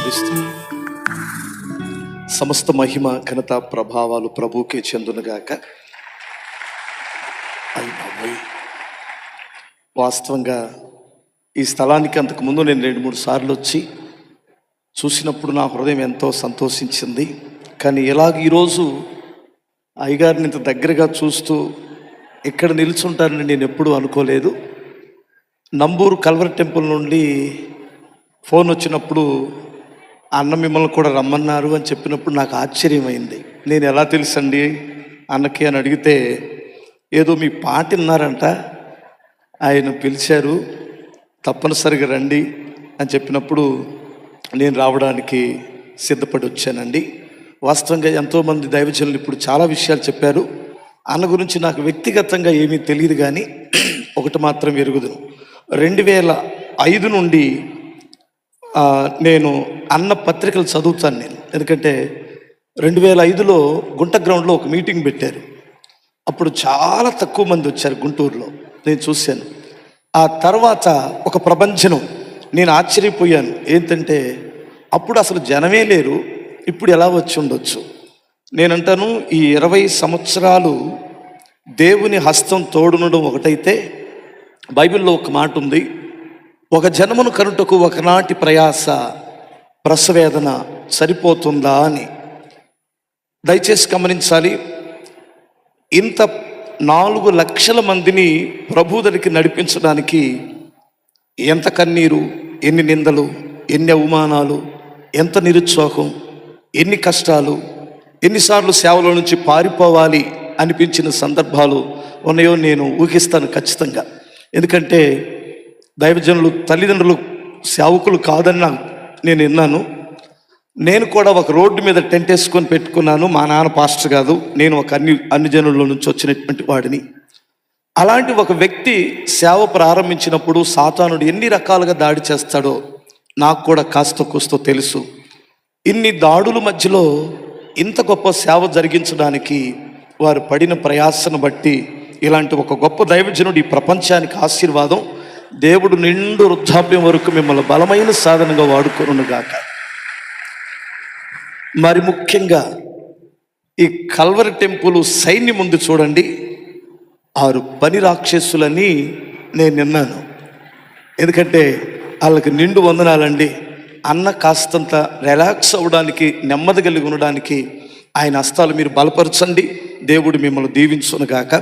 యేసుక్రీస్తు సమస్త మహిమ ఘనత ప్రభావాలు ప్రభువుకే చెందునుగాక. అయ్య బాబోయ్, వాస్తవంగా ఈ స్థలానికి అంతకుముందు నేను 2-3 సార్లు వచ్చి చూసినప్పుడు నా హృదయం ఎంతో సంతోషించింది. కానీ ఇలాగ ఈరోజు అయ్యగారిని ఇంత దగ్గరగా చూస్తూ ఇక్కడ నిల్చుంటానని నేను ఎప్పుడూ అనుకోలేదు. నంబూరు కల్వరి టెంపుల్ నుండి ఫోన్ వచ్చినప్పుడు అన్న మిమ్మల్ని కూడా రమ్మన్నారు అని చెప్పినప్పుడు నాకు ఆశ్చర్యమైంది. నేను ఎలా తెలుసండి అన్నకి అని అడిగితే, ఏదో మీ పాట విన్నారంట, ఆయన పిలిచారు, తప్పనిసరిగా రండి అని చెప్పినప్పుడు నేను రావడానికి సిద్ధపడి వచ్చానండి. వాస్తవంగా ఎంతోమంది దైవజనులు ఇప్పుడు చాలా విషయాలు చెప్పారు. అన్న గురించి నాకు వ్యక్తిగతంగా ఏమీ తెలియదు, కానీ ఒకటి మాత్రం ఎరుగుదును. 2005 నుండి నేను అన్న పత్రికలు చదువుతాను. నేను ఎందుకంటే 2005లో గుంట గ్రౌండ్లో ఒక మీటింగ్ పెట్టారు. అప్పుడు చాలా తక్కువ మంది వచ్చారు గుంటూరులో, నేను చూశాను. ఆ తర్వాత ఒక ప్రభంజనం, నేను ఆశ్చర్యపోయాను. ఏంటంటే అప్పుడు అసలు జనమే లేరు, ఇప్పుడు ఎలా వచ్చి ఉండొచ్చు. నేనంటాను, ఈ 20 సంవత్సరాలు దేవుని హస్తం తోడునడం ఒకటైతే, బైబిల్లో ఒక మాట ఉంది, ఒక జన్మను కనుటకు ఒకనాటి ప్రయాస ప్రసవేదన సరిపోతుందా అని. దయచేసి గమనించాలి, ఇంత 4 లక్షల మందిని ప్రభువుదరికి నడిపించడానికి ఎంత కన్నీరు, ఎన్ని నిందలు, ఎన్ని అవమానాలు, ఎంత నిరుత్సాహం, ఎన్ని కష్టాలు, ఎన్నిసార్లు సేవలో నుంచి పారిపోవాలి అనిపించిన సందర్భాలు ఉన్నాయో నేను ఊహిస్తాను ఖచ్చితంగా. ఎందుకంటే దైవజనులు తల్లిదండ్రులు సేవకులు కాదని నేను విన్నాను. నేను కూడా ఒక రోడ్డు మీద టెంట్ వేసుకొని పెట్టుకున్నాను. మా నాన్న పాస్టర్ కాదు, నేను ఒక అన్ని జనుల నుంచి వచ్చినటువంటి వాడిని. అలాంటి ఒక వ్యక్తి సేవ ప్రారంభించినప్పుడు సాతానుడు ఎన్ని రకాలుగా దాడి చేస్తాడో నాకు కూడా కాస్త కూస్తో తెలుసు. ఇన్ని దాడుల మధ్యలో ఇంత గొప్ప సేవ జరిగించడానికి వారు పడిన ప్రయాసను బట్టి ఇలాంటి ఒక గొప్ప దైవజనుడు ఈ ప్రపంచానికి ఆశీర్వాదం. దేవుడు నిండు వృద్ధాప్యం వరకు మిమ్మల్ని బలమైన సాధనంగా వాడుకొనుగాక. మరి ముఖ్యంగా ఈ కల్వరి టెంపుల్ సైన్యం ఉంది చూడండి, 6 పని రాక్షసులని నేను విన్నాను. ఎందుకంటే వాళ్ళకి నిండు వందనాలండి. అన్న కాస్తంత రిలాక్స్ అవ్వడానికి, నెమ్మది కలిగి ఉండడానికి ఆయన హస్తాలు మీరు బలపరచండి. దేవుడు మిమ్మల్ని దీవించునుగాక.